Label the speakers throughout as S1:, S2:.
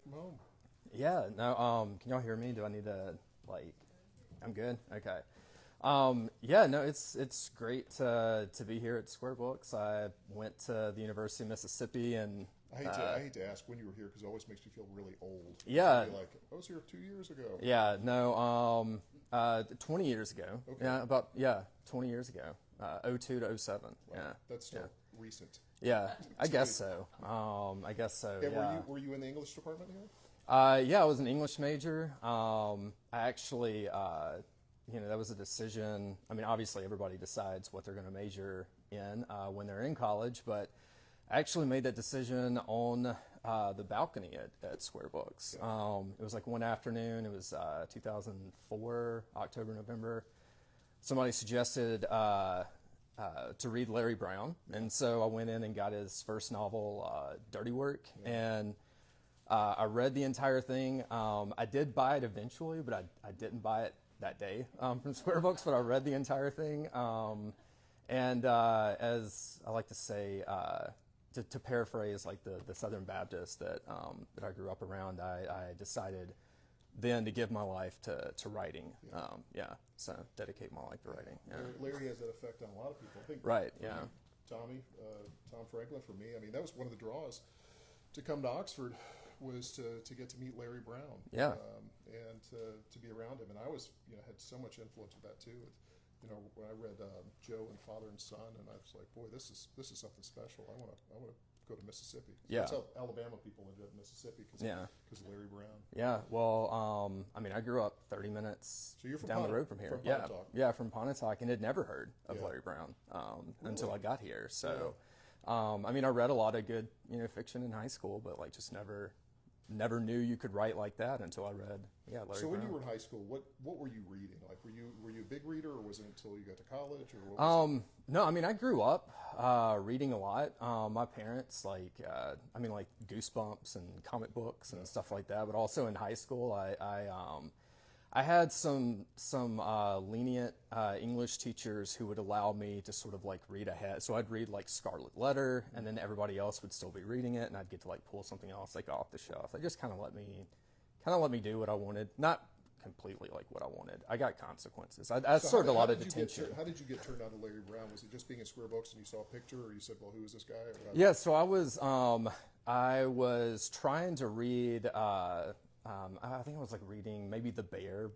S1: from home.
S2: Yeah, no, can y'all hear me? Do I need to, like, I'm good? Okay. Yeah, no, it's great to be here at Square Books. I went to the University of Mississippi and
S1: I hate to ask when you were here because it always makes me feel really old.
S2: Yeah.
S1: Be like, I was here 2 years ago.
S2: yeah, no, 20 years ago.
S1: Okay.
S2: Yeah, 20 years ago. '02 to '07.
S1: Wow,
S2: Yeah.
S1: that's still
S2: yeah.
S1: recent.
S2: Yeah, I guess so. I guess so.
S1: And
S2: Yeah.
S1: were you in the English department here?
S2: Yeah, I was an English major. I actually, that was a decision. I mean, obviously everybody decides what they're going to major in when they're in college, but I actually made that decision on the balcony at Square Books.
S1: Yeah.
S2: It was like one afternoon. It was 2004, October, November. Somebody suggested to read Larry Brown, and so I went in and got his first novel, Dirty Work, and I read the entire thing. I did buy it eventually, but I didn't buy it that day from Square Books, but I read the entire thing. And as I like to say, to paraphrase like the Southern Baptist that I grew up around, I decided then to give my life to writing. So dedicate my life to writing. Yeah.
S1: Larry has that effect on a lot of people. I think.
S2: Right. Yeah.
S1: Tommy, Tom Franklin, for me, I mean, that was one of the draws to come to Oxford was to get to meet Larry Brown.
S2: Yeah.
S1: And to be around him. And I was, had so much influence with that too. When I read Joe and Father and Son, and I was like, boy, this is something special. I want to go to Mississippi. So
S2: Yeah.
S1: that's how Alabama people ended up in Mississippi because of Larry Brown.
S2: Yeah. Well, I grew up 30 minutes
S1: So you're from
S2: down the road from here.
S1: From
S2: Yeah.
S1: Pontotoc.
S2: Yeah, from Pontotoc, and had never heard of
S1: Yeah.
S2: Larry Brown until
S1: Really?
S2: I got here. So, I read a lot of good, fiction in high school, but like just never knew you could write like that until I read, Larry Brown.
S1: So when you were in high school, what were you reading? Like, were you a big reader, or was it until you got to college, or what was it?
S2: No, I grew up reading a lot. My parents, like Goosebumps and comic books and stuff like that. But also in high school, I had some lenient English teachers who would allow me to sort of like read ahead. So I'd read like Scarlet Letter, and then everybody else would still be reading it, and I'd get to like pull something else like off the shelf. They just kind of let me do what I wanted, not completely like what I wanted. I got consequences. I served a lot of detention.
S1: How did you get turned on to Larry Brown? Was it just being in Square Books and you saw a picture, or you said, "Well, who is this guy?"
S2: Yeah, so I was trying to read. I think I was like reading maybe The Bear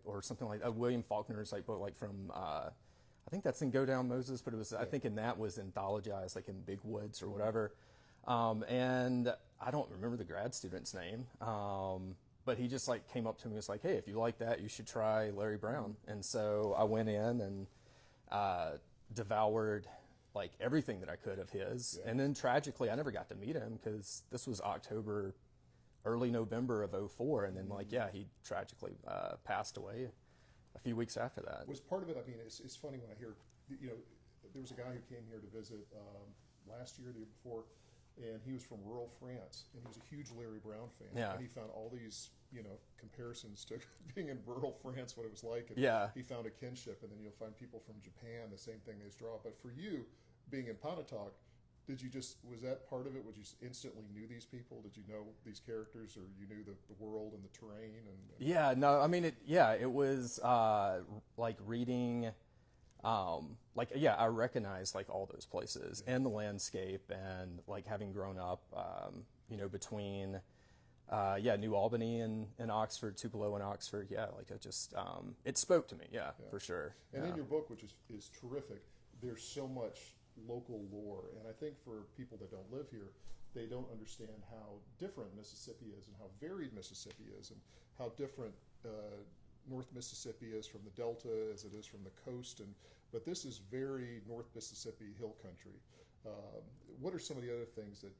S2: or something like William Faulkner's like book, like from I think that's in Go Down Moses, but it was I think in that was anthologized like in Big Woods or whatever. And I don't remember the grad student's name, but he just like came up to me and was like, "Hey, if you like that, you should try Larry Brown." And so I went in and devoured like everything that I could of his. Yeah. And then tragically, I never got to meet him because this was early November of '04, and then he tragically passed away a few weeks after that.
S1: Was part of it? I mean, it's funny when I hear, there was a guy who came here to visit last year, the year before, and he was from rural France, and he was a huge Larry Brown fan.
S2: Yeah.
S1: And he found all these, comparisons to being in rural France, what it was like. And
S2: yeah.
S1: He found a kinship, and then you'll find people from Japan, the same thing they draw. But for you, being in Pontotoc, was that part of it? Would you instantly knew these people? Did you know these characters, or you knew the world and the terrain?
S2: Yeah, no, it was like reading, I recognized like all those places and the landscape, and like having grown up, between, New Albany and Oxford, Tupelo and Oxford. Yeah, like it just, it spoke to me. Yeah. For sure.
S1: And in your book, which is terrific, there's so much local lore, and I think for people that don't live here, they don't understand how different Mississippi is and how varied Mississippi is, and how different North Mississippi is from the Delta as it is from the coast. But this is very North Mississippi hill country. What are some of the other things that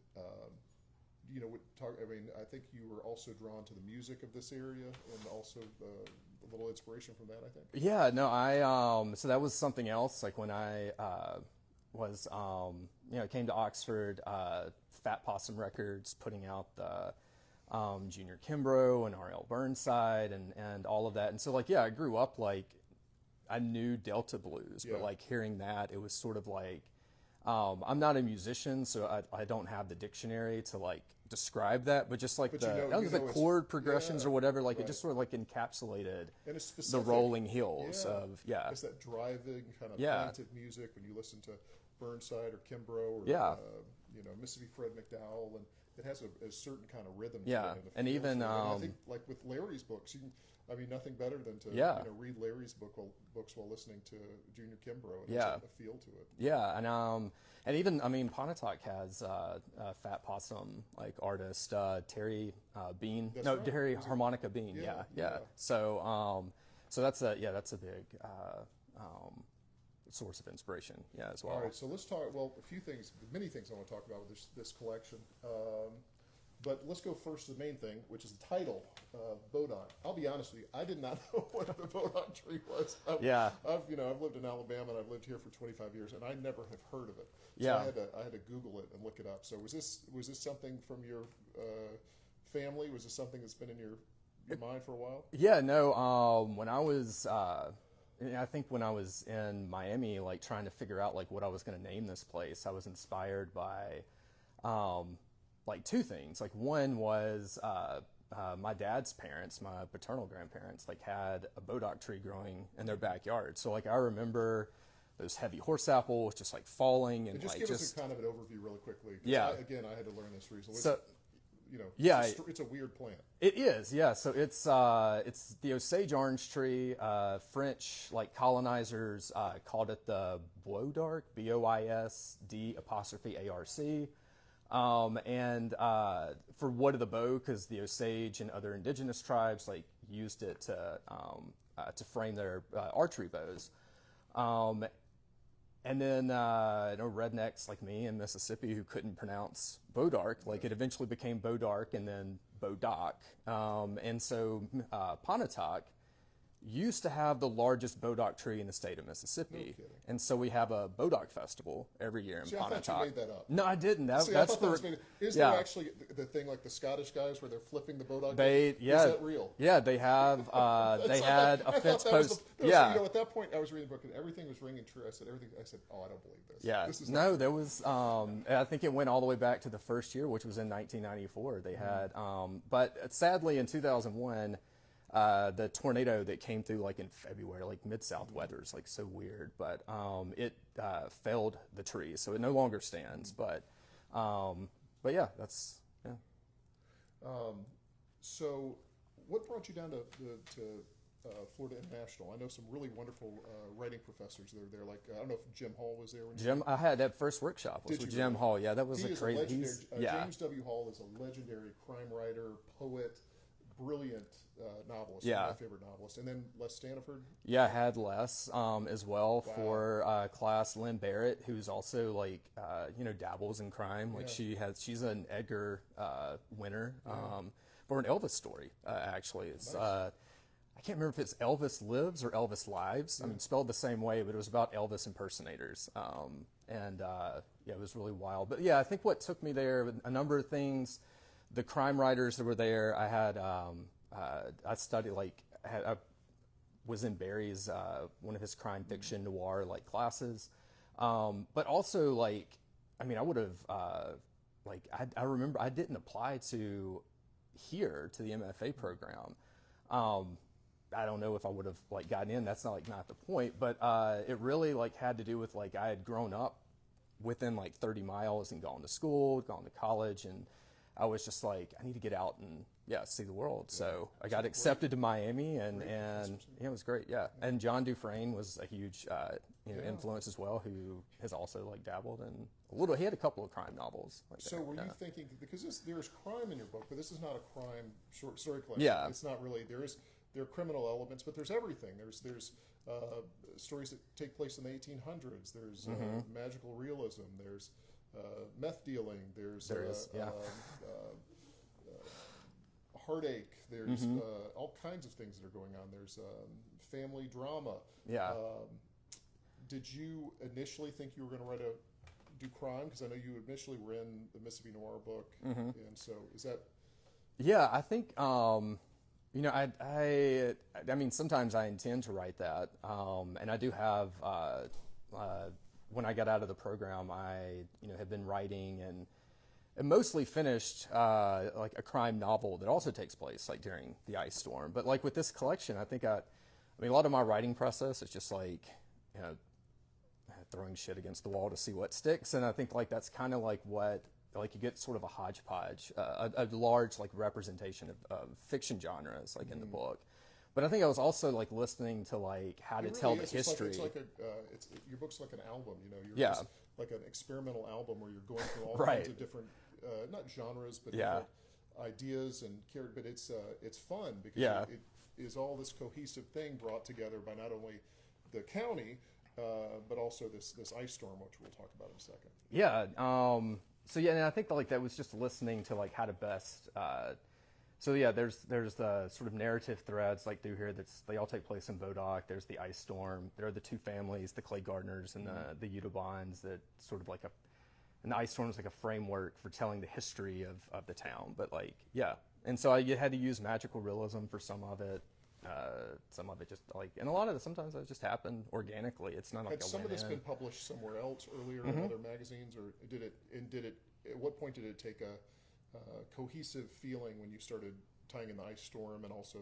S1: would talk? I mean, I think you were also drawn to the music of this area, and also a little inspiration from that, I think.
S2: Yeah, no, so that was something else. Like when I came to Oxford, Fat Possum Records putting out the Junior Kimbrough and R.L. Burnside and all of that. And so I grew up I knew Delta blues, but hearing that, it was sort of like I'm not a musician, so I don't have the dictionary to like describe that, but just like
S1: But
S2: the chord progressions or whatever, like
S1: right.
S2: it just sort of like encapsulated
S1: And it's
S2: the
S1: specific.
S2: rolling hills
S1: Yeah.
S2: of
S1: It's that driving kind of
S2: Yeah.
S1: plaintive music when you listen to Burnside or Kimbrough or
S2: Yeah.
S1: Mississippi Fred McDowell, and it has a certain kind of rhythm to
S2: Yeah.
S1: it
S2: And
S1: a feel
S2: even
S1: to it. And I think like with Larry's books, nothing better than to
S2: Yeah.
S1: read Larry's books while listening to Junior Kimbrough. And
S2: Yeah.
S1: there's a feel to it.
S2: Yeah, and even Pontotoc has a Fat Possum like artist Terry Bean.
S1: That's
S2: No,
S1: right.
S2: Terry Harmonica Bean.
S1: Yeah,
S2: Yeah.
S1: yeah.
S2: So that's a big source of inspiration. Yeah, as well.
S1: All right, so let's talk. Well, many things I want to talk about with this collection. But let's go first to the main thing, which is the title, Bodock. I'll be honest with you, I did not know what the Bodock tree was. I've lived in Alabama and I've lived here for 25 years, and I never have heard of it. So
S2: Yeah.
S1: I had to Google it and look it up. So was this something from your family? Was this something that's been in your mind for a while?
S2: Yeah, no. When I was, I think when I was in Miami, like trying to figure out like what I was going to name this place, I was inspired by, like two things. Like one was my dad's parents, my paternal grandparents, like had a Bodock tree growing in their backyard. So like I remember those heavy horse apples just like falling and
S1: Just
S2: like
S1: give us a kind of an overview really quickly. 'Cause
S2: Yeah.
S1: I had to learn this recently.
S2: So,
S1: yeah, it's a weird plant.
S2: It is, yeah. So it's the Osage orange tree. French like colonizers called it the Bodock, Boisd''Arc, and for wood of the bow, because the Osage and other indigenous tribes like used it to frame their archery bows. And then rednecks like me in Mississippi who couldn't pronounce Bodock, like it eventually became Bodock and then Bodock. And so Pontotoc used to have the largest Bodock tree in the state of Mississippi.
S1: No kidding.
S2: And so we have a Bodock festival every year in
S1: See,
S2: Pontotoc.
S1: I thought you made that up.
S2: No, I didn't.
S1: See, I thought that was made. Is there actually the thing like the Scottish guys where they're flipping the Bodock? Is that real?
S2: Yeah, they have. They had a fence post.
S1: Yeah. At that point, I was reading the book and everything was ringing true. I said, oh, I don't believe this.
S2: Yeah.
S1: This is
S2: no, there was. I think it went all the way back to the first year, which was in 1994. They had. But sadly, in 2001. The tornado that came through like in February, like mid-south weather is like so weird, but it felled the tree, so it no longer stands. But yeah, that's yeah.
S1: So, what brought you down to Florida International? I know some really wonderful writing professors that are there. Like I don't know if Jim Hall was there. When
S2: I had that first workshop was with Jim Hall. Yeah, that was
S1: he
S2: a
S1: is
S2: crazy.
S1: legendary. James W. Hall is a legendary crime writer, poet. Brilliant novelist, my favorite novelist. And then Les Staniford.
S2: Yeah, I had Les as well for class. Lynn Barrett, who's also like dabbles in crime. Like she's an Edgar winner for an Elvis story. Actually, it's I can't remember if it's Elvis Lives or Elvis Lives. I mean, spelled the same way, but it was about Elvis impersonators. It was really wild. But yeah, I think what took me there, a number of things. The crime writers that were there, I had, I studied, I was in Barry's, one of his crime fiction noir, classes. But also, I would have, I remember I didn't apply to here, to the MFA program. I don't know if I would have, gotten in. That's not the point. But it really, had to do with, I had grown up within, 30 miles and gone to school, gone to college, and I was just I need to get out and see the world. So I got accepted to Miami, and it was great. Yeah, and John Dufresne was a huge influence as well, who has also dabbled in a little. He had a couple of crime novels.
S1: Were you thinking, because there's crime in your book, but this is not a crime short story collection.
S2: Yeah,
S1: it's not really. There are criminal elements, but there's everything. There's stories that take place in the 1800s. There's magical realism. There's meth dealing. There's heartache. There's all kinds of things that are going on. There's family drama.
S2: Yeah.
S1: Did you initially think you were going to do crime? Because I know you initially were in the Mississippi Noir book, and so is that?
S2: Yeah, I think I mean sometimes I intend to write that, and I do have when I got out of the program, I had been writing and mostly finished like a crime novel that also takes place like during the ice storm. But like with this collection, I mean, a lot of my writing process is just like, throwing shit against the wall to see what sticks. And I think like that's kind of like what, like you get sort of a hodgepodge, a large like representation of fiction genres like in the book. But I think I was also like listening to like how to tell the history.
S1: Your book's like an album, You're
S2: Yeah.
S1: just like an experimental album where you're going through all
S2: Right.
S1: kinds of different, not genres, but
S2: Yeah.
S1: different ideas and character. But it's fun because
S2: Yeah.
S1: it is all this cohesive thing brought together by not only the county, but also this ice storm, which we'll talk about in a second.
S2: Yeah. So yeah, and I think like that was just listening to like how to best. So yeah, there's the sort of narrative threads like through here they all take place in Bodock. There's the ice storm. There are the two families, the Claygardners and the Udabons, that sort of like and the ice storm is like a framework for telling the history of the town. But like, yeah. And so I had to use magical realism for some of it. Some of it just like, and a lot of it sometimes it just happened organically. It's not like
S1: Had some of this been published somewhere else earlier in other magazines, or did it? At what point did it take a cohesive feeling when you started tying in the ice storm and also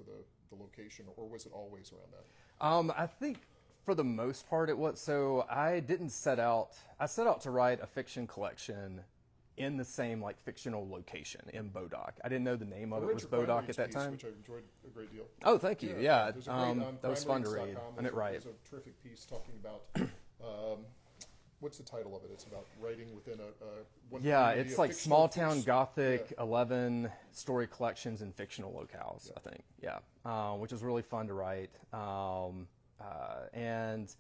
S1: the location, or was it always around that?
S2: I think for the most part it was. So I set out to write a fiction collection in the same like fictional location in Bodock. I didn't know the name of it was Bodock at that time.
S1: Which I enjoyed a great deal.
S2: Oh, thank you. Yeah,
S1: there's a great,
S2: that was fun to read. And it right.
S1: There's a terrific piece talking about what's the title of it? It's about writing within one community,
S2: it's like small town gothic 11 story collections in fictional locales. I think. Yeah, which was really fun to write. And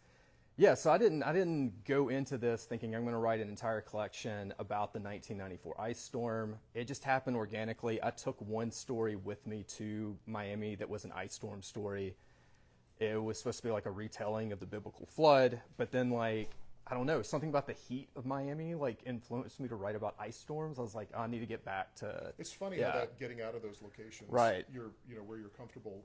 S2: yeah, so I didn't go into this thinking I'm going to write an entire collection about the 1994 ice storm. It just happened organically. I took one story with me to Miami that was an ice storm story. It was supposed to be like a retelling of the biblical flood, but then like, I don't know, something about the heat of Miami like influenced me to write about ice storms. I was like, I need to get back to.
S1: It's funny how that getting out of those locations,
S2: right?
S1: Where you're comfortable,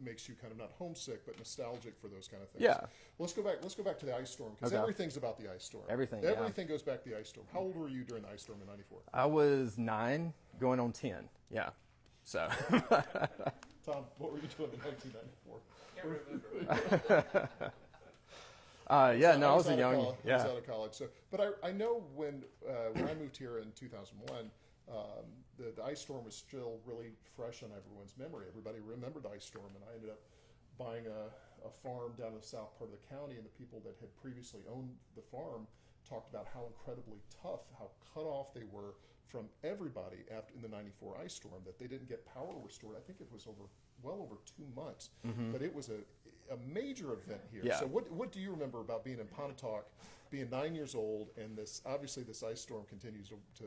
S1: makes you kind of not homesick but nostalgic for those kind of things.
S2: Yeah.
S1: Well, let's go back to the ice storm, because everything's about the ice storm.
S2: Everything
S1: goes back to the ice storm. How old were you during the ice storm in '94?
S2: I was 9, going on 10. Yeah. So.
S1: Tom, what were you doing in 1994? Can't remember.
S2: I was a young.
S1: I was out of college. So, but I know when I moved here in 2001. The ice storm was still really fresh on everyone's memory. Everybody remembered the ice storm, and I ended up buying a farm down in the south part of the county, and the people that had previously owned the farm talked about how incredibly tough, how cut off they were from everybody in the '94 ice storm, that they didn't get power restored. I think it was well over 2 months, but it was a major event here.
S2: Yeah.
S1: So what do you remember about being in Pontotoc, being 9 years old, and this ice storm continues to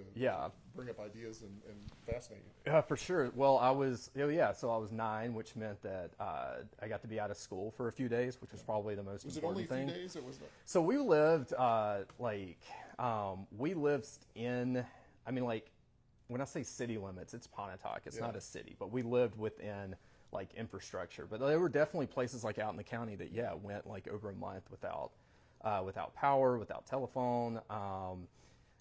S1: bring up ideas and fascinate you?
S2: Yeah, for sure. Well, so I was 9, which meant that I got to be out of school for a few days, which was probably the most important thing.
S1: Was it only a few days? It was not.
S2: So we lived in, I mean, like, when I say city limits, it's Pontotoc. It's not a city, but we lived within like infrastructure. But there were definitely places like out in the county that went like over a month without power, without telephone.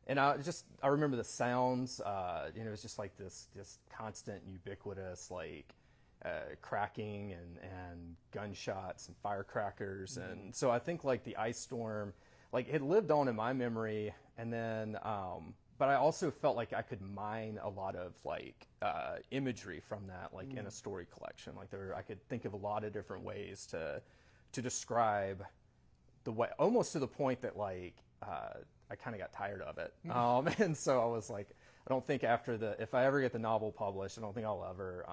S2: And I remember the sounds. It was just like this constant, ubiquitous like cracking and gunshots and firecrackers. And so I think like the ice storm, like it lived on in my memory, and then. But I also felt like I could mine a lot of like imagery from that, like in a story collection. Like I could think of a lot of different ways to describe the way, almost to the point that like I kind of got tired of it. And so I was like, I don't think if I ever get the novel published, I don't think I'll ever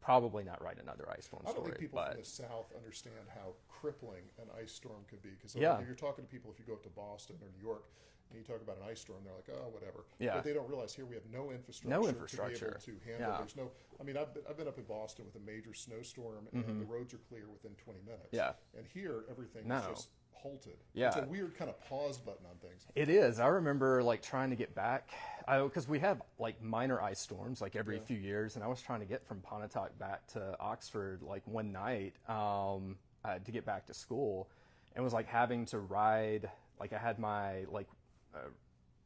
S2: probably not write another ice storm story.
S1: I don't think people from the South understand how crippling an ice storm could be. Because
S2: Yeah.
S1: you're talking to people, if you go up to Boston or New York, and you talk about an ice storm, they're like, oh, whatever.
S2: Yeah.
S1: But they don't realize here we have no infrastructure,
S2: No
S1: to
S2: infrastructure.
S1: be able to handle.
S2: Yeah.
S1: There's no. I mean, I've been up in Boston with a major snowstorm, and the roads are clear within 20 minutes.
S2: Yeah.
S1: And here, everything is just halted.
S2: Yeah.
S1: It's a weird kind of pause button on things.
S2: It is. I remember like trying to get back, because we have like minor ice storms like every few years, and I was trying to get from Pontotoc back to Oxford like one night to get back to school. and was like having to ride, like I had my like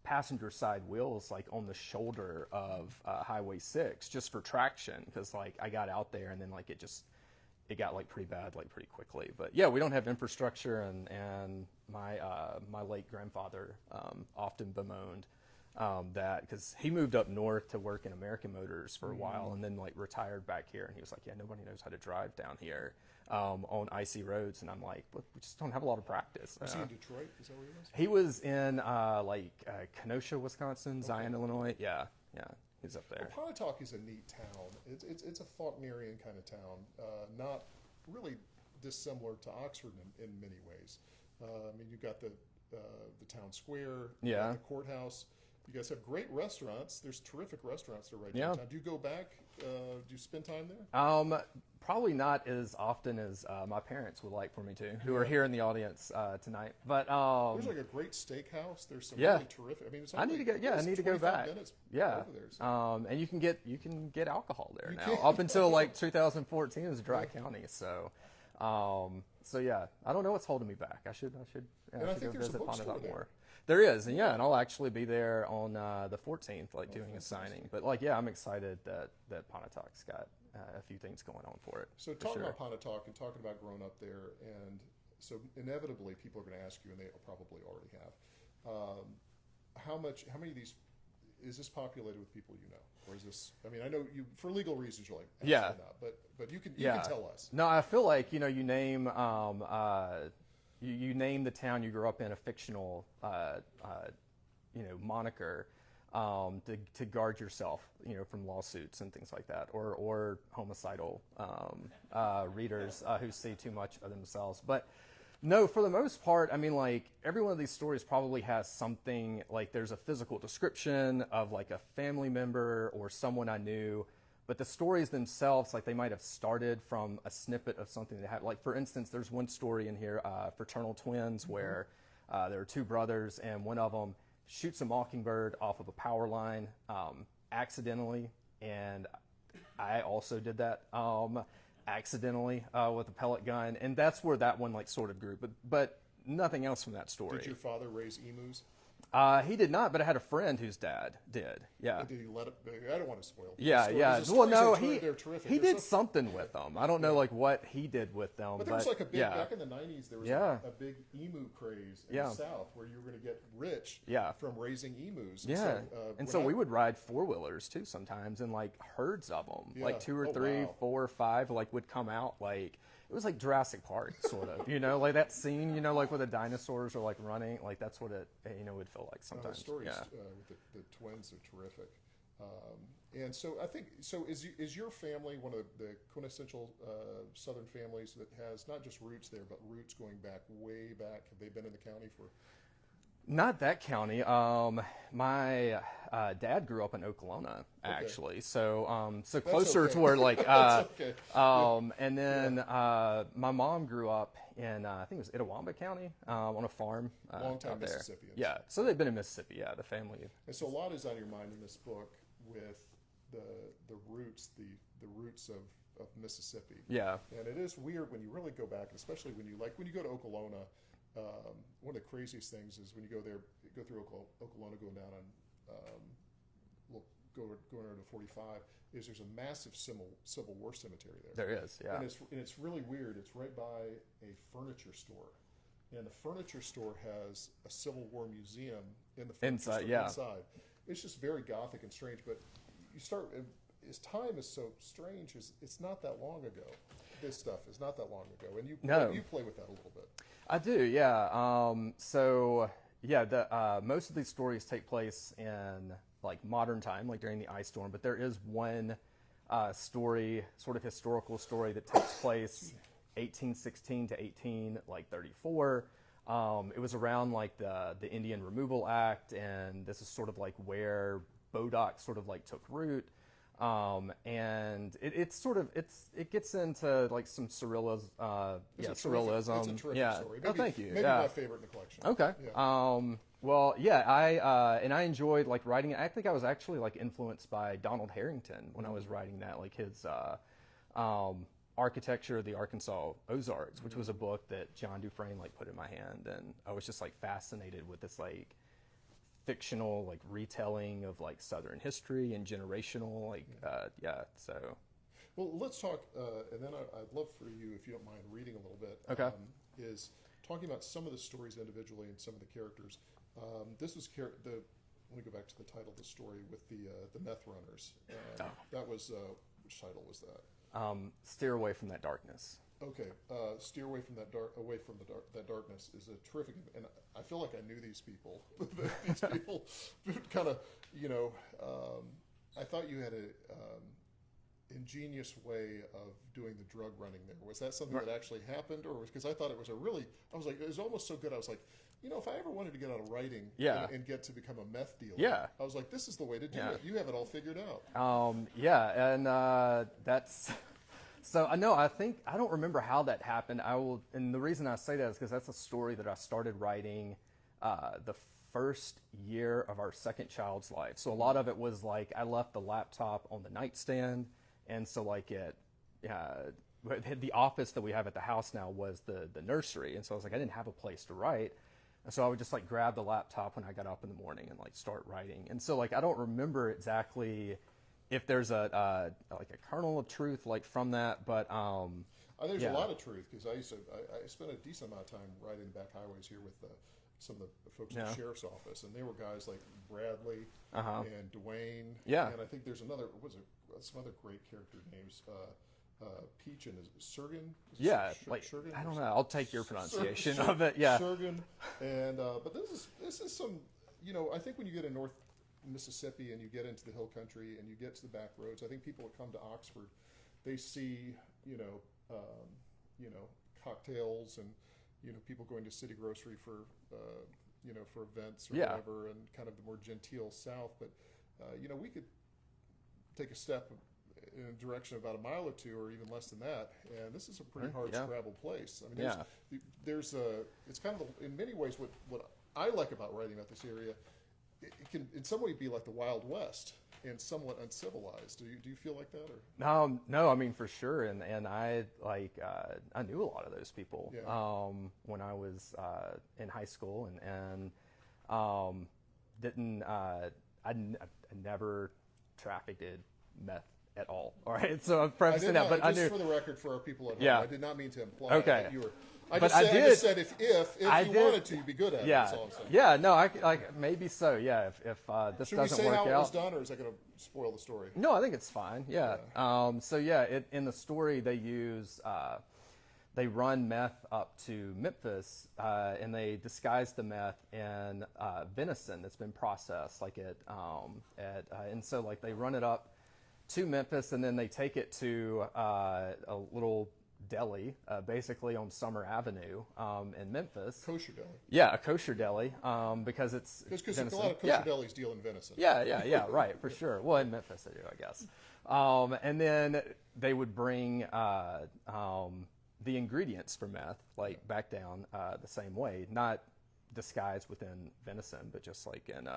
S2: passenger side wheels like on the shoulder of Highway 6 just for traction, because like I got out there and then like it got like pretty bad like pretty quickly. But yeah, we don't have infrastructure, and my late grandfather often bemoaned that, because he moved up north to work in American Motors for a while and then like retired back here, and he was like, yeah, nobody knows how to drive down here on icy roads. And I'm like, look, we just don't have a lot of practice.
S1: Was he in Detroit? Is that where he was?
S2: He was in Kenosha, Wisconsin, Zion, Illinois. Yeah, he's up there.
S1: Well, Pontotoc is a neat town. It's a Faulknerian kind of town, not really dissimilar to Oxford in many ways. I mean, you've got the town square, you've got the courthouse. You guys have great restaurants. There's terrific restaurants there right downtown. Do you go back? Do you spend time there?
S2: Probably not as often as my parents would like for me to, who are here in the audience tonight. But
S1: there's like a great steakhouse. There's some really terrific. I mean, it's
S2: I need to go. Yeah, I need to go back. Yeah,
S1: over there, so.
S2: And you can get alcohol there now. Up until like 2014, it was a dry county. So, so yeah, I don't know what's holding me back. I should
S1: I think
S2: go
S1: there's
S2: visit
S1: a bookstore
S2: Pontotoc
S1: there.
S2: more. There is, and and I'll actually be there on the 14th, like doing a signing. But like, I'm excited that Pontotoc's got a few things going on for it.
S1: So talking about Pontotoc and talking about growing up there, and so inevitably people are going to ask you, and they probably already have, how many of these is this populated with people you know, or is this? I mean, I know you for legal reasons you're like not, but you can tell us.
S2: No, I feel like you name you name the town you grew up in a fictional moniker to guard yourself from lawsuits and things like that, or homicidal readers who see too much of themselves. But no, for the most part, I mean, like every one of these stories probably has something, like there's a physical description of like a family member or someone I knew. But the stories themselves, like they might have started from a snippet of something that happened. Like for instance, there's one story in here, Fraternal Twins, where there are two brothers and one of them shoots a mockingbird off of a power line accidentally, and I also did that accidentally with a pellet gun, and that's where that one like sort of grew. But nothing else from that story.
S1: Did your father raise emus?
S2: He did not, but I had a friend whose dad did. Yeah.
S1: And did he let it? I don't want to spoil.
S2: Yeah. Well, no,
S1: they're terrific.
S2: He did something with them. I don't know like what he did with them.
S1: But there was like a big back in the '90s. There was a big emu craze in the South where you were going to get rich from raising emus. And
S2: so we would ride 4-wheelers too sometimes, and like herds of them, like 2 or 3, 4 or 5, like would come out like. It was like Jurassic Park, sort of, like that scene, like where the dinosaurs are like running, like that's what it, would feel like sometimes.
S1: The stories with the twins are terrific. And so I think, is your family one of the quintessential Southern families that has not just roots there, but roots going back, way back? Have they been in the county for?
S2: Not that county. My dad grew up in Okolona, actually, so closer to where like. And then my mom grew up in I think it was Itawamba County on a farm.
S1: Longtime
S2: out there.
S1: Mississippians.
S2: Yeah, so they've been in Mississippi. Yeah, the family.
S1: And so a lot is on your mind in this book with the roots, the roots of Mississippi.
S2: Yeah.
S1: And it is weird when you really go back, especially when you go to Okolona. One of the craziest things is when you go there, go through Okolona, going down on, going over to 45, is there's a massive Civil War cemetery there.
S2: There is, yeah.
S1: And it's really weird. It's right by a furniture store, and the furniture store has a Civil War museum in the furniture store inside. It's just very gothic and strange. But you start as time is so strange. It's not that long ago. This stuff is not that long ago, and you play with that a little bit.
S2: I do, yeah. Most of these stories take place in like modern time, like during the ice storm. But there is one story, sort of historical story, that takes place 1816 to 1834. It was around like the Indian Removal Act, and this is sort of like where Bodock sort of like took root. And it gets into like some surrealism. Surrealism.
S1: It's a terrific story. Maybe,
S2: thank you.
S1: Maybe my favorite in the collection.
S2: Okay. Yeah. I enjoyed like writing it. I think I was actually like influenced by Donald Harrington when I was writing that. Like his, Architecture of the Arkansas Ozarks, which was a book that John Dufresne like put in my hand, and I was just like fascinated with this like fictional like retelling of like Southern history and generational like so.
S1: Well, let's talk, and then I'd love for you, if you don't mind, reading a little bit.
S2: Okay.
S1: Is talking about some of the stories individually and some of the characters. This was let me go back to the title of the story with the meth runners. That was which title was that?
S2: Steer Away from That Darkness.
S1: Okay, Steer Away from that darkness is a terrific, and I feel like I knew these people. These people kind of, I thought you had a ingenious way of doing the drug running there. Was that something that actually happened, or because I thought it was I was like, it was almost so good. I was like, if I ever wanted to get out of writing and get to become a meth dealer, I was like, this is the way to do it. You have it all figured out.
S2: And that's. So I don't remember how that happened. And the reason I say that is because that's a story that I started writing the first year of our second child's life. So a lot of it was like I left the laptop on the nightstand, and so like the office that we have at the house now was the nursery, and so I was like I didn't have a place to write, and so I would just like grab the laptop when I got up in the morning and like start writing. And so like I don't remember exactly if there's a kernel of truth like from that, but
S1: there's a lot of truth, because I spent a decent amount of time riding back highways here with some of the folks in the sheriff's office, and they were guys like Bradley and Dwayne, and I think there's some other great character names. Peach and Sergen.
S2: Sergen? I don't know. I'll take your pronunciation of it. Yeah,
S1: Sergen, and but this is some. I think when you get in North Mississippi and you get into the hill country and you get to the back roads, I think people that come to Oxford, they see cocktails and people going to City Grocery for for events or whatever, and kind of the more genteel South. But we could take a step in a direction about a mile or two, or even less than that, and this is a pretty hard scrabble place. I mean, it's kind of in many ways what I like about writing about this area. It can in some way be like the Wild West and somewhat uncivilized. Do you feel like that? Or
S2: no, I mean for sure, and I I knew a lot of those people when I was in high school, and I never trafficked meth at all. All right, so I'm prefacing that, but I knew.
S1: For the record, for our people at home, I did not mean to imply that you were. I just said if you wanted to, you'd be good at it. That's all I'm saying.
S2: Yeah, no, I maybe so. Yeah, if this doesn't work out.
S1: Should we say how it was done, or is that going to spoil the story?
S2: No, I think it's fine. Yeah. In the story they use they run meth up to Memphis, and they disguise the meth in venison that's been processed, and so like they run it up to Memphis, and then they take it to a little deli, basically on Summer Avenue in Memphis.
S1: Kosher deli.
S2: Yeah, a kosher deli, because it's
S1: because a lot of kosher delis deal in venison.
S2: Yeah, right, for sure. Well, in Memphis they do, I guess. And then they would bring the ingredients for meth back down the same way, not disguised within venison, but just like in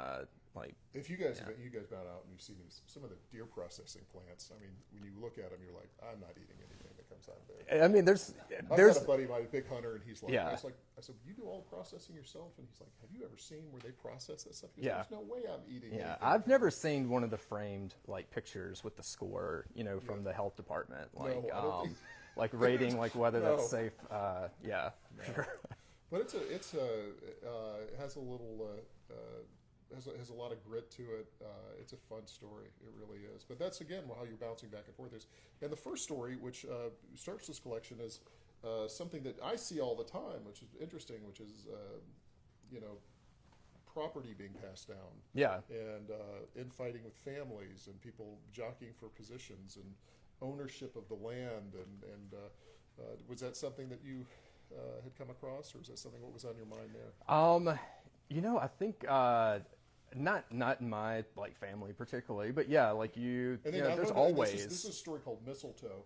S1: If you guys been out and you've seen some of the deer processing plants, I mean, when you look at them, you're like, I'm not eating anything that comes out of there.
S2: I mean,
S1: I've got a buddy of mine, a big hunter, and he's like, I said, you do all the processing yourself? And he's like, have you ever seen where they process that stuff? Goes, there's no way I'm eating anything.
S2: I've never seen one of the framed pictures with the score, from the health department, rating whether that's safe. Sure.
S1: But it has a little. Has a lot of grit to it. It's a fun story. It really is. But that's, again, how you're bouncing back and forth. And the first story, which starts this collection, is something that I see all the time, which is interesting, which is, property being passed down.
S2: Yeah.
S1: And infighting with families and people jockeying for positions and ownership of the land. And was that something that you had come across, or is that something what was on your mind there?
S2: I think not in my family particularly, but there's always.
S1: This is a story called Mistletoe,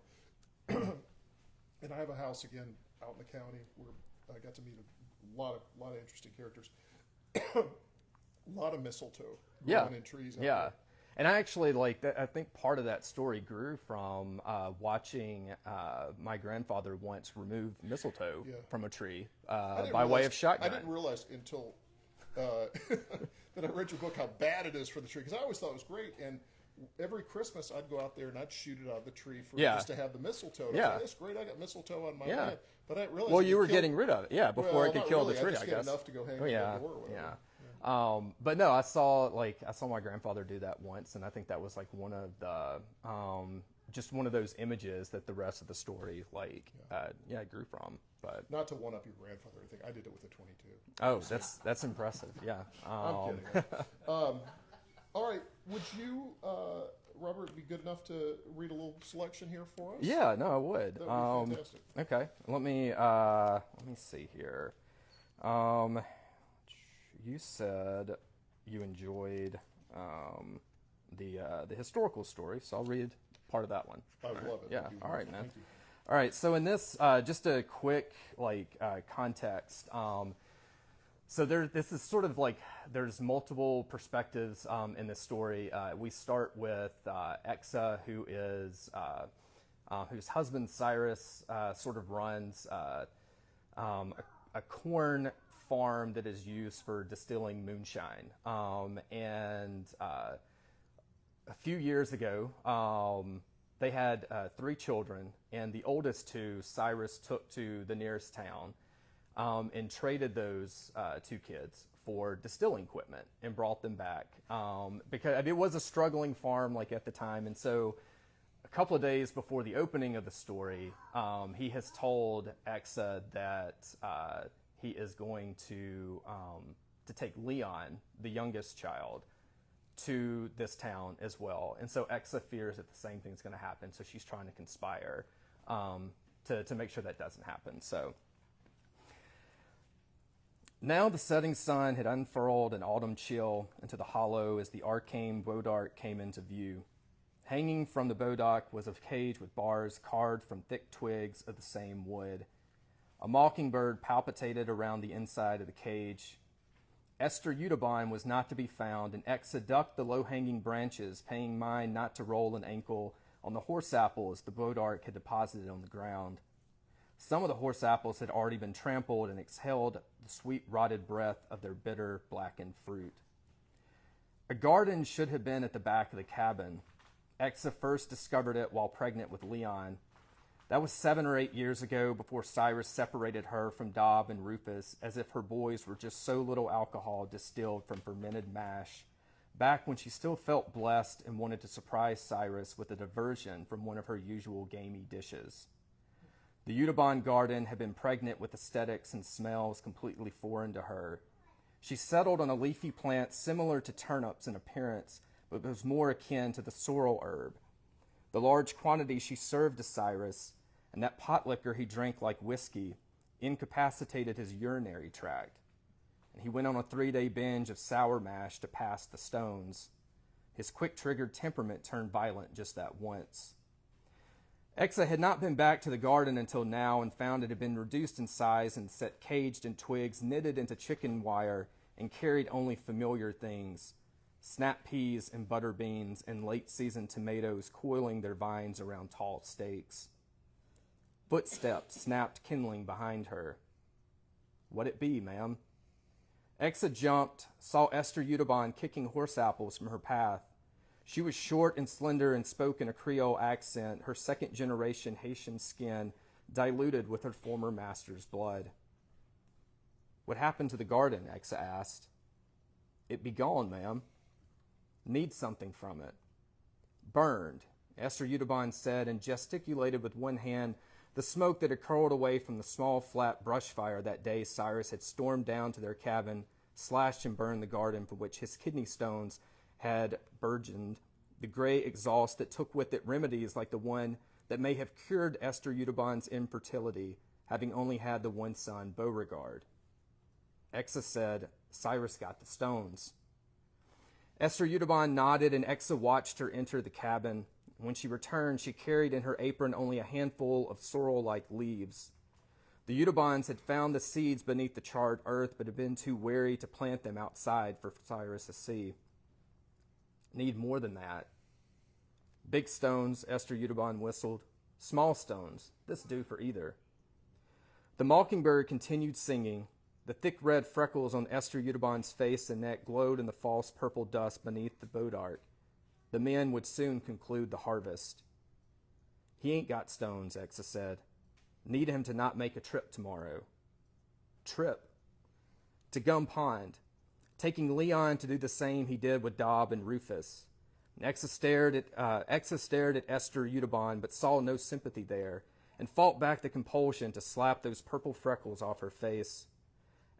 S1: and I have a house again out in the county where I got to meet a lot of interesting characters. A lot of mistletoe growing in trees.
S2: Yeah. And I actually I think part of that story grew from watching my grandfather once remove mistletoe from a tree by way of shotgun.
S1: I didn't realize until that I read your book how bad it is for the tree, because I always thought it was great. And every Christmas I'd go out there and I'd shoot it out of the tree just to have the mistletoe.
S2: Yeah,
S1: that's great. I got mistletoe on my head, but I didn't realize.
S2: Well, you were getting rid of it, before it could kill the tree.
S1: I guess enough to go hang on the door. Or whatever.
S2: But no, I saw my grandfather do that once, and I think that was like one of the just one of those images that the rest of the story grew from. But
S1: not to one up your grandfather, I think I did it with a 22.
S2: Oh, that's impressive. Yeah.
S1: I'm kidding. All right, would you, Robert, be good enough to read a little selection here for us?
S2: Yeah, no, I would.
S1: That would be fantastic.
S2: Okay, let me see here. You said you enjoyed the historical story, so I'll read part of that one.
S1: I would love it.
S2: Yeah. All right, man.
S1: Thank you.
S2: All right. So in this, just a quick context. So this is sort of there's multiple perspectives in this story. We start with Exa, whose husband Cyrus sort of runs a corn farm that is used for distilling moonshine. And a few years ago, they had 3 children, and the oldest 2, Cyrus took to the nearest town and traded those 2 kids for distilling equipment and brought them back because it was a struggling farm at the time. And so a couple of days before the opening of the story, he has told Exa that he is going to take Leon, the youngest child, to this town as well. And so Exa fears that the same thing's going to happen, so she's trying to conspire to make sure that doesn't happen. So now the setting sun had unfurled an autumn chill into the hollow as the arcane Bodock came into view. Hanging from the Bodock was a cage with bars carved from thick twigs of the same wood. A mockingbird palpitated around the inside of the cage. Esther Udobon was not to be found, and Exa ducked the low-hanging branches, paying mind not to roll an ankle on the horse apples the Bodock had deposited on the ground. Some of the horse apples had already been trampled and exhaled the sweet rotted breath of their bitter, blackened fruit. A garden should have been at the back of the cabin. Exa first discovered it while pregnant with Leon. That was 7 or 8 years ago, before Cyrus separated her from Dob and Rufus, as if her boys were just so little alcohol distilled from fermented mash, back when she still felt blessed and wanted to surprise Cyrus with a diversion from one of her usual gamey dishes. The Udobon garden had been pregnant with aesthetics and smells completely foreign to her. She settled on a leafy plant similar to turnips in appearance, but was more akin to the sorrel herb. The large quantity she served to Cyrus, and that pot liquor he drank like whiskey, incapacitated his urinary tract, and he went on a 3-day binge of sour mash to pass the stones. His quick-triggered temperament turned violent just that once. Exa had not been back to the garden until now, and found it had been reduced in size and set caged in twigs knitted into chicken wire and carried only familiar things: snap peas and butter beans and late-season tomatoes coiling their vines around tall stakes. Footsteps snapped kindling behind her. "What it be, ma'am?" Exa jumped, saw Esther Udobon kicking horse apples from her path. She was short and slender and spoke in a Creole accent, her second-generation Haitian skin diluted with her former master's blood. "What happened to the garden?" Exa asked. "It be gone, ma'am." "Need something from it." "Burned," Esther Udobon said, and gesticulated with one hand the smoke that had curled away from the small, flat brush fire that day Cyrus had stormed down to their cabin, slashed and burned the garden from which his kidney stones had burgeoned, the gray exhaust that took with it remedies like the one that may have cured Esther Udobon's infertility, having only had the one son, Beauregard. Exa said, "Cyrus got the stones." Esther Udobon nodded, and Exa watched her enter the cabin. When she returned, she carried in her apron only a handful of sorrel-like leaves. The Udobons had found the seeds beneath the charred earth, but had been too wary to plant them outside for Cyrus to see. Need more than that. Big stones, Esther Udubon whistled. Small stones, this do for either. The mockingbird continued singing. The thick red freckles on Esther Udubon's face and neck glowed in the false purple dust beneath the Bodock. The men would soon conclude the harvest. He ain't got stones, Exa said. Need him to not make a trip tomorrow. Trip? To Gum Pond, taking Leon to do the same he did with Dobb and Rufus. Exa stared at Esther Udubon, but saw no sympathy there, and fought back the compulsion to slap those purple freckles off her face.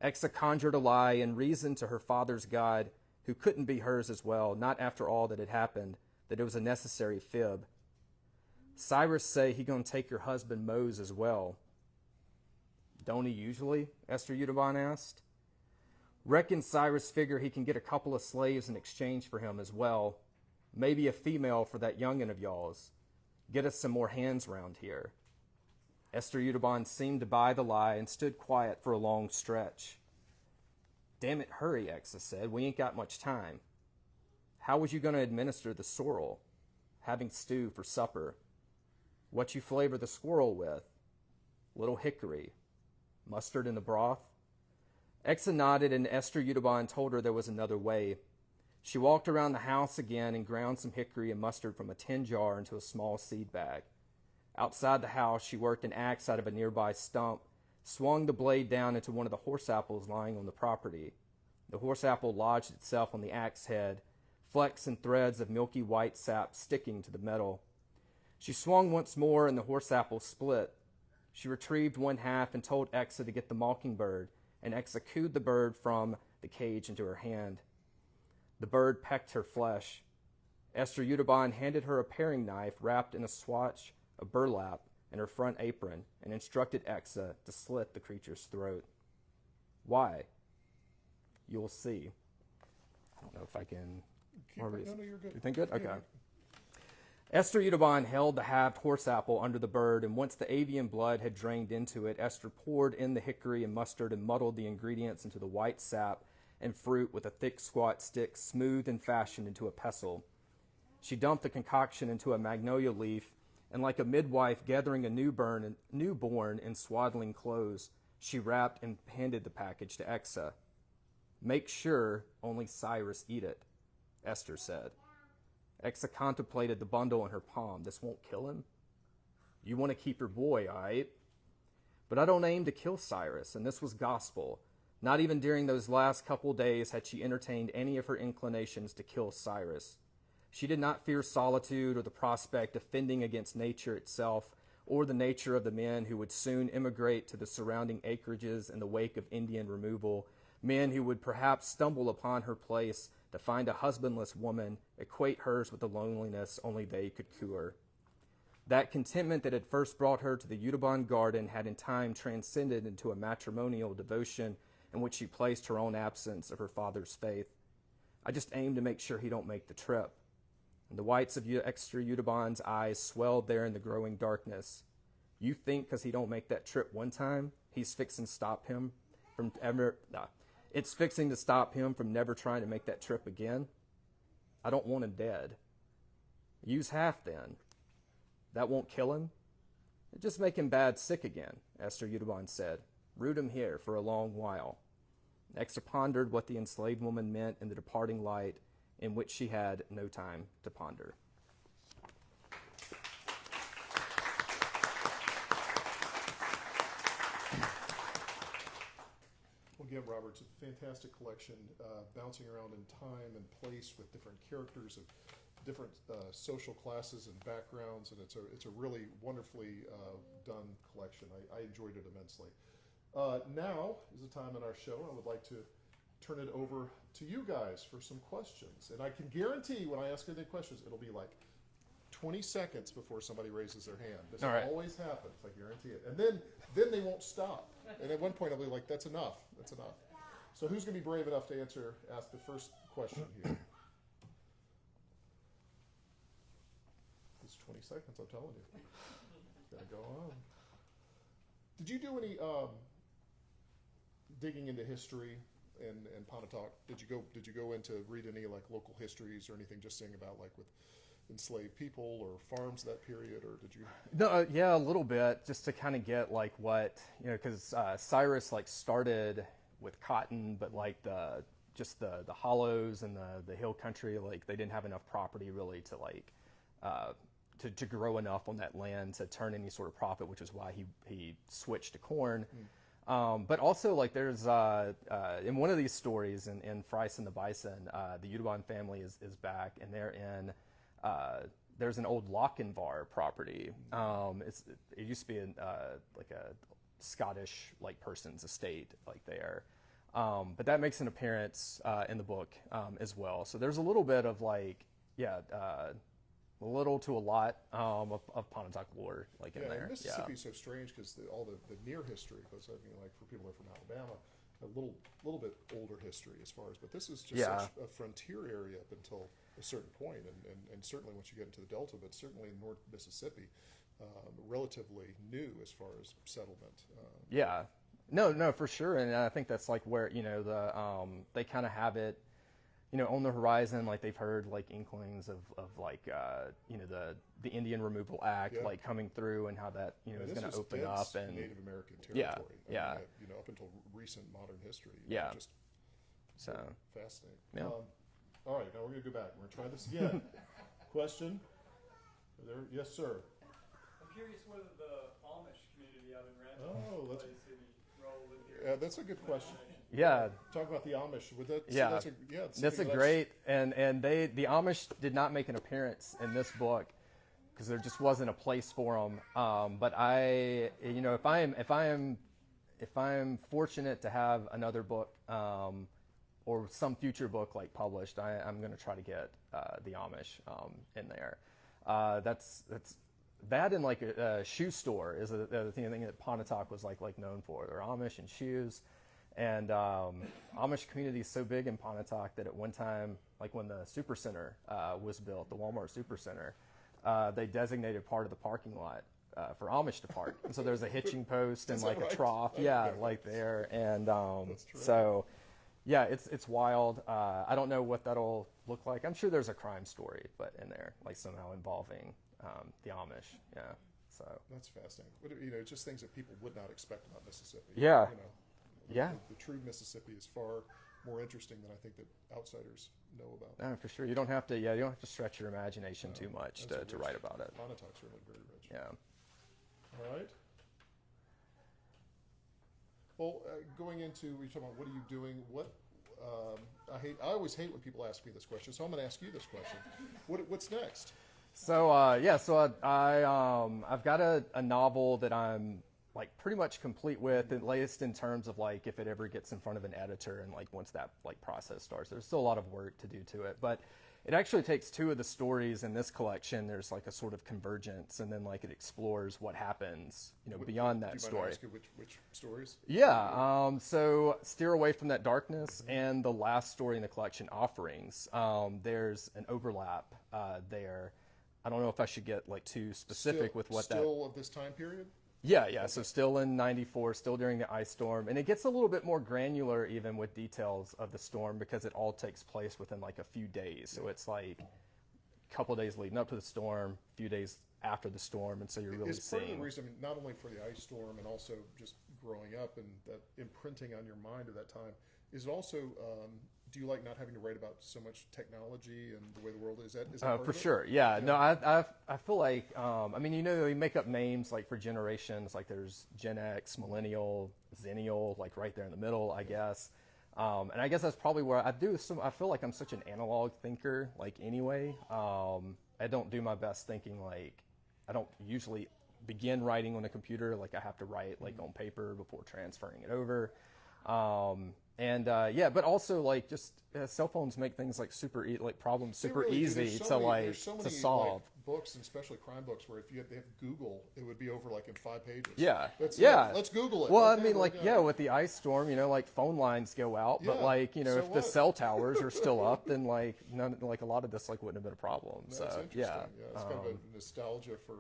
S2: Exa conjured a lie and reasoned to her father's God, who couldn't be hers as well, not after all that had happened, that it was a necessary fib. Cyrus say he gonna take your husband Mose as well. Don't he usually? Esther Udubon asked. Reckon Cyrus figure he can get a couple of slaves in exchange for him as well. Maybe a female for that young'un of y'all's. Get us some more hands round here. Esther Udubon seemed to buy the lie and stood quiet for a long stretch. Damn it, hurry, Exa said. We ain't got much time. How was you going to administer the sorrel? Having stew for supper. What you flavor the squirrel with? Little hickory. Mustard in the broth? Exa nodded, and Esther Udubon told her there was another way. She walked around the house again and ground some hickory and mustard from a tin jar into a small seed bag. Outside the house, she worked an axe out of a nearby stump, swung the blade down into one of the horse apples lying on the property. The horse apple lodged itself on the axe head, flecks and threads of milky white sap sticking to the metal. She swung once more, and the horse apple split. She retrieved one half and told Exa to get the mockingbird, and Exa cooed the bird from the cage into her hand. The bird pecked her flesh. Esther Udubon handed her a paring knife wrapped in a swatch of burlap in her front apron and instructed Exa to slit the creature's throat. Why? You'll see. I don't know if I can...
S1: No, you're good.
S2: You think good? Okay.
S1: Yeah.
S2: Esther Udubon held the halved horse apple under the bird, and once the avian blood had drained into it, Esther poured in the hickory and mustard and muddled the ingredients into the white sap and fruit with a thick, squat stick smoothed and fashioned into a pestle. She dumped the concoction into a magnolia leaf, and like a midwife gathering a newborn in swaddling clothes, she wrapped and handed the package to Exa. Make sure only Cyrus eat it, Esther said. Exa contemplated the bundle in her palm. This won't kill him? You want to keep your boy, all right? But I don't aim to kill Cyrus, and this was gospel. Not even during those last couple days had she entertained any of her inclinations to kill Cyrus. She did not fear solitude or the prospect of fending against nature itself, or the nature of the men who would soon immigrate to the surrounding acreages in the wake of Indian removal, men who would perhaps stumble upon her place to find a husbandless woman, equate hers with the loneliness only they could cure. That contentment that had first brought her to the Udubon garden had in time transcended into a matrimonial devotion in which she placed her own absence of her father's faith. I just aim to make sure he don't make the trip. And the whites of Esther Udubon's eyes swelled there in the growing darkness. You think because he don't make that trip one time, he's fixing to stop him from ever... Nah. It's fixing to stop him from never trying to make that trip again. I don't want him dead. Use half then. That won't kill him? It just make him bad sick again, Esther Udubon said. Root him here for a long while. Exa pondered what the enslaved woman meant in the departing light, in which she had no time to ponder.
S1: Again, Robert, it's a fantastic collection, bouncing around in time and place with different characters of different social classes and backgrounds, and it's a really wonderfully done collection. I enjoyed it immensely. Now is the time in our show I would like to turn it over to you guys for some questions. And I can guarantee when I ask you the questions, it'll be like 20 seconds before somebody raises their hand. This always happens, I guarantee it. And then they won't stop. And at one point I'll be like, that's enough. That's enough. So who's going to be brave enough to ask the first question here? It's 20 seconds, I'm telling you. It's got to go on. Did you do any digging into history and Pontotoc, did you go into read any like local histories or anything, just saying about like with enslaved people or farms that period, or did you?
S2: No, yeah, a little bit, just to kind of get like what, because Cyrus like started with cotton, but like the hollows and the hill country, like they didn't have enough property really to like to grow enough on that land to turn any sort of profit, which is why he switched to corn. But also, like, there's in one of these stories in Frice and the Bison, the Udubon family is back, and they're in there's an old Lochinvar property. It used to be like a Scottish like person's estate, like there. But that makes an appearance in the book as well. So there's a little bit of like, a little to a lot of Pontotoc lore like in there.
S1: Mississippi's so strange because all the near history, because I mean, like for people that are from Alabama, a little bit older history as far as, but this is just such a frontier area up until a certain point, and certainly once you get into the Delta, but certainly in North Mississippi, relatively new as far as settlement.
S2: No, for sure, and I think that's like where they kind of have it, on the horizon. Like they've heard like inklings of like the Indian Removal Act like coming through, and how that is going to open up and
S1: Native American territory. Up until recent modern history. Just so fascinating.
S2: Yeah.
S1: All right, now we're going to go back. We're going to try this again. Question? Yes, sir.
S3: I'm curious whether the Amish community out in Rancho plays any role in here.
S1: That's a good question.
S2: Yeah.
S1: Talk about the Amish.
S2: That's a great, and the Amish did not make an appearance in this book because there just wasn't a place for them. But if I'm fortunate to have another book or some future book like published, I'm going to try to get the Amish in there. That's that, and like a shoe store is the thing that Pontotoc was like known for. They're Amish and shoes. And Amish community is so big in Pontotoc that at one time, like when the Super Center was built, the Walmart Super Center, they designated part of the parking lot for Amish to park. And so there's a hitching post and like a trough, like there. And so, it's wild. I don't know what that'll look like. I'm sure there's a crime story, but in there, like somehow involving the Amish. Yeah. So
S1: that's fascinating. Just things that people would not expect about Mississippi. The true Mississippi is far more interesting than I think that outsiders know about.
S2: No, for sure. You don't have to stretch your imagination too much to write about it.
S1: Pontotoc's really very rich.
S2: Yeah.
S1: All right. Well, going into, you're talking about what are you doing? What I always hate when people ask me this question, so I'm going to ask you this question. What's next?
S2: So I've got a novel that I'm like pretty much complete with, at least in terms of like if it ever gets in front of an editor, and like once that like process starts, there's still a lot of work to do to it, but it actually takes two of the stories in this collection. There's like a sort of convergence, and then like it explores what happens beyond that story.
S1: Do you mind asking which stories?
S2: So Steer Away from That Darkness and the last story in the collection, Offerings, there's an overlap there. I don't know if I should get like too specific with what
S1: still of this time period.
S2: Yeah. So still in '94, still during the ice storm, and it gets a little bit more granular even with details of the storm because it all takes place within like a few days. So it's like a couple of days leading up to the storm, a few days after the storm, and so you're really seeing.
S1: It's part of the reason, not only for the ice storm and also just growing up and that imprinting on your mind at that time. Is it also? Do you like not having to write about so much technology and the way the world is? Is that part
S2: for
S1: of it?
S2: sure? Yeah. No, I feel like they make up names like for generations. Like there's Gen X, Millennial, Zennial, like right there in the middle, I guess. And I guess that's probably where I feel like I'm such an analog thinker. Like anyway, I don't do my best thinking. Like I don't usually begin writing on a computer. Like I have to write like on paper before transferring it over. But also like just cell phones make things like problems super easy to solve.
S1: Like, books, and especially crime books, where if you have Google, it would be over like in 5 pages. Let's Google it.
S2: Well, with the ice storm, like phone lines go out, but if the cell towers are still up, then like a lot of this like wouldn't have been a problem.
S1: That's
S2: so
S1: interesting. It's kind of a nostalgia for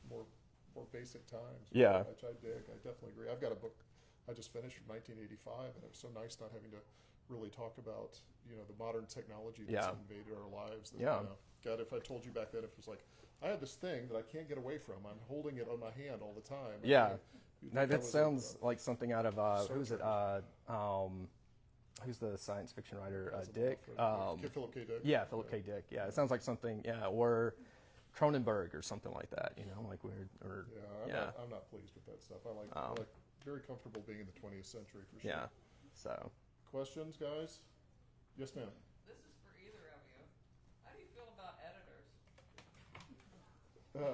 S1: more basic times.
S2: Yeah.
S1: Which I dig. I definitely agree. I've got a book I just finished from 1985, and it was so nice not having to really talk about, the modern technology that's invaded our lives. That, God, if I told you back then, if it was like, I have this thing that I can't get away from. I'm holding it on my hand all the time.
S2: Yeah. That sounds like something out of, who's it? Who's the science fiction writer? Dick?
S1: Philip K. Dick.
S2: Yeah, Philip K. Dick. Yeah, it sounds like something, or Cronenberg or something like that, like weird. Or,
S1: I'm not pleased with that stuff. I like very comfortable being in the 20th century for sure.
S2: Yeah, so.
S1: Questions, guys? Yes, ma'am.
S4: This is for either of you. How do you feel about editors?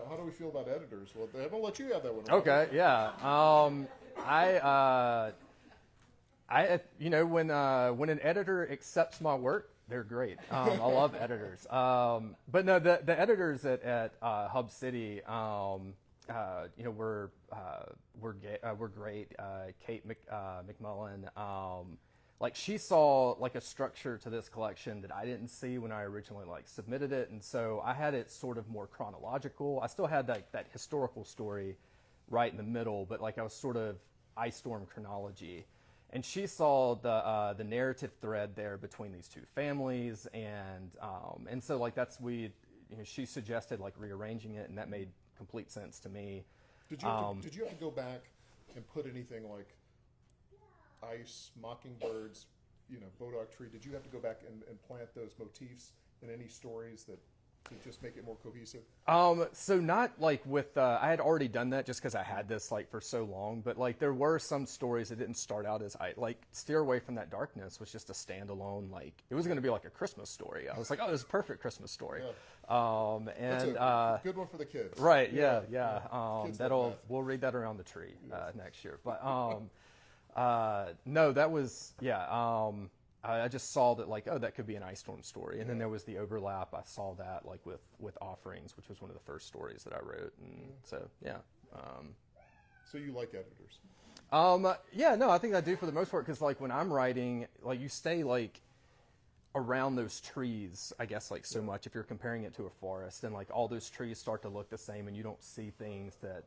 S1: How do we feel about editors? Well, I'm gonna let you have that one.
S2: Okay, yeah. When an editor accepts my work, they're great. I love editors. But no, the editors at Hub City, were great. Kate McMullen, she saw a structure to this collection that I didn't see when I originally submitted it, and so I had it sort of more chronological. I still had that historical story right in the middle, but I was sort of Ice Storm chronology. And she saw the narrative thread there between these two families, and so she suggested rearranging it, and that made complete sense to me.
S1: Did you have to go back and put anything like ice, mockingbirds, Bodock tree? Did you have to go back and plant those motifs in any stories to just make it more cohesive?
S2: So not with, I had already done that just because I had this for so long, but there were some stories that didn't start out as Steer Away from That Darkness was just a standalone, it was going to be a Christmas story. I was like, oh, this is a perfect Christmas story.
S1: Yeah.
S2: That's
S1: a good one for the kids.
S2: Right. Yeah. We'll read that around the tree, next year. But, no, that was, I just saw that that could be an Ice Storm story, and then there was the overlap. I saw that with Offerings, which was one of the first stories that I wrote, and so
S1: So you like editors?
S2: No, I think I do for the most part, because when I'm writing, you stay around those trees, I guess so much if you're comparing it to a forest, and all those trees start to look the same, and you don't see things that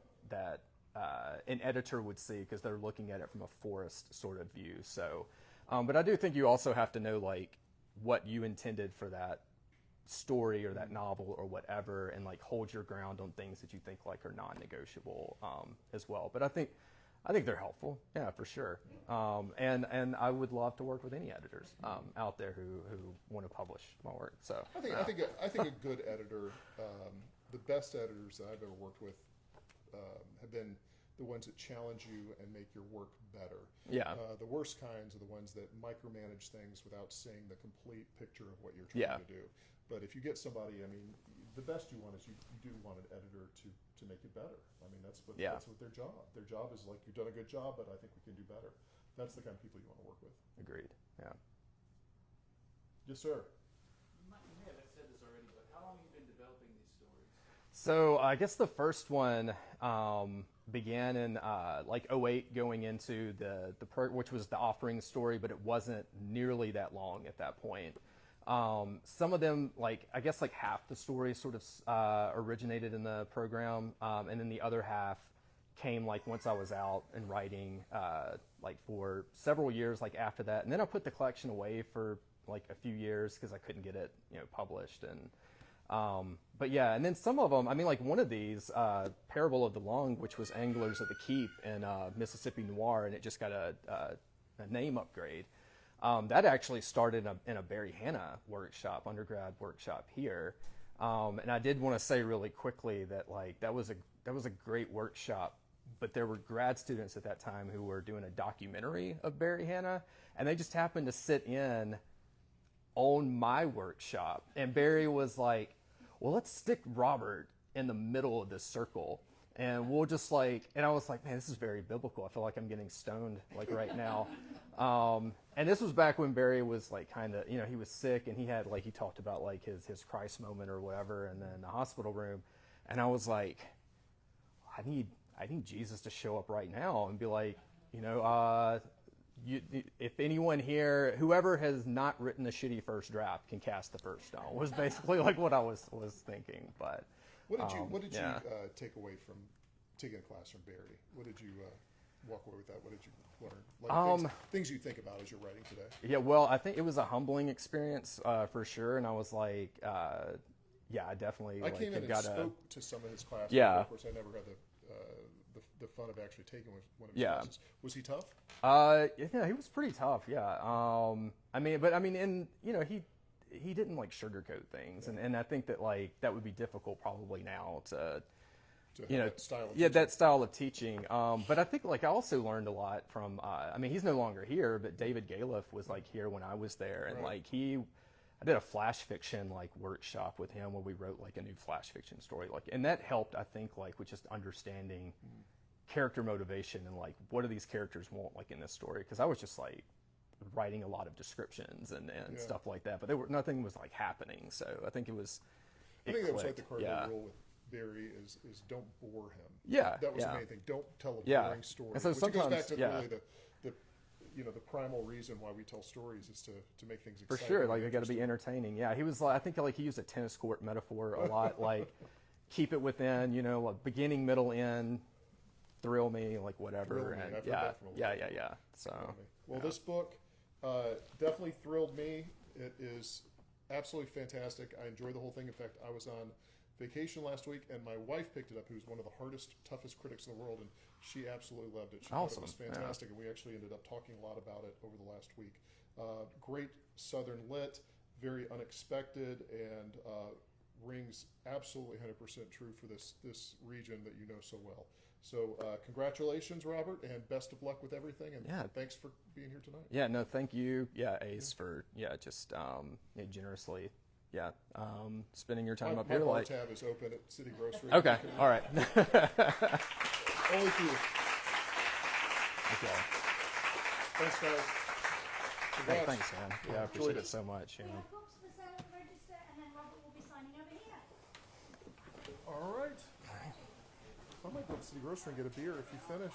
S2: an editor would see because they're looking at it from a forest sort of view. So. But I do think you also have to know what you intended for that story or that novel or whatever, and hold your ground on things that you think are non-negotiable as well. But I think they're helpful, for sure. And I would love to work with any editors out there who want to publish my work. So
S1: I think a good editor, the best editors that I've ever worked with have been the ones that challenge you and make your work better.
S2: Yeah.
S1: The worst kinds are the ones that micromanage things without seeing the complete picture of what you're trying to do. But if you get somebody, the best you want is you do want an editor to make it better. That's what their job. Their job is you've done a good job, but I think we can do better. That's the kind of people you want to work with.
S2: Agreed. Yeah.
S1: Yes, sir.
S3: You may have said this already, but how long have you been developing these stories?
S2: So I guess the first one began in 2008, going into which was the Offering story, but it wasn't nearly that long at that point. Some of them, I guess half the story sort of originated in the program, and then the other half came once I was out and writing for several years after that. And then I put the collection away for a few years because I couldn't get it published. And but yeah, and then some of them, one of these, Parable of the Lung, which was Anglers at the Keep in Mississippi Noir, and it just got a name upgrade. That actually started in a Barry Hanna workshop, undergrad workshop here. And I did want to say really quickly that that was a great workshop, but there were grad students at that time who were doing a documentary of Barry Hanna, and they just happened to sit in on my workshop, and Barry was like, well, let's stick Robert in the middle of this circle, and we'll just and I was like, man, this is very biblical. I feel like I'm getting stoned right now. And this was back when Barry was kind of, he was sick, and he had he talked about his Christ moment or whatever, and then the hospital room, and I was like, I need Jesus to show up right now and be like, if anyone here, whoever has not written a shitty first draft can cast the first stone, was basically what I was thinking. But
S1: what did you take away from taking a class from Barry? What did you? walk away with that? What did you learn? Like things you think about as you're writing today.
S2: Yeah, well, I think it was a humbling experience for sure, and I was like, yeah, I definitely.
S1: I came in and spoke to some of his classes.
S2: Yeah.
S1: Of course, I never had the fun of actually taking one of his
S2: Yeah.
S1: classes. Was he tough?
S2: Yeah, he was pretty tough. Yeah. And he didn't like sugarcoat things, and I think that like that would be difficult probably now to
S1: that style of
S2: teaching. That style of teaching. But I think like I also learned a lot from. He's no longer here, but David Galiff was like here when I was there, and
S1: Right.
S2: like I did a flash fiction like workshop with him where we wrote like a new flash fiction story, like, and that helped I think like with just understanding character motivation and like what do these characters want like in this story, because I was just like writing a lot of descriptions and stuff like that, but nothing was like happening. So I think it was.
S1: I think that was like the
S2: clicked.
S1: cardinal rule with Barry is don't bore him.
S2: Yeah,
S1: that was
S2: yeah.
S1: the main thing. Don't tell a
S2: Yeah.
S1: boring story.
S2: And so
S1: Which goes
S2: sometimes-
S1: back to
S2: yeah.
S1: really the primal reason why we tell stories is to make things
S2: For
S1: exciting.
S2: sure,
S1: and
S2: like they got to be
S1: interesting.
S2: entertaining. Yeah, he was like, I think like he used a tennis court metaphor a lot, like keep it within, a beginning, middle, end, thrill me, like whatever.
S1: Thrill me.
S2: And
S1: I've heard
S2: yeah,
S1: that from a lot of
S2: yeah. So
S1: Well, this book definitely thrilled me. It is absolutely fantastic. I enjoyed the whole thing. In fact, I was on vacation last week, and my wife picked it up, who's one of the hardest, toughest critics in the world, and she absolutely loved it. She thought it was
S2: Awesome.
S1: fantastic, and we actually ended up talking a lot about it over the last week. Great Southern lit, very unexpected, and rings absolutely 100% true for this region that you know so well. So congratulations, Robert, and best of luck with everything, and
S2: Yeah.
S1: thanks for being here tonight.
S2: Yeah, no, thank you, Ace, for just generously, spending your time up
S1: My
S2: here.
S1: bar
S2: Like,
S1: tab is open at City Grocery.
S2: okay, all right.
S1: Only for you.
S2: Okay.
S1: Thanks, guys.
S2: Hey,
S1: Congrats.
S2: thanks, man. Yeah, I appreciate it so much.
S5: We have books for sale at the register, and then Robert will be signing over here.
S1: All right. I might go to City Grocery and get a beer if you finish.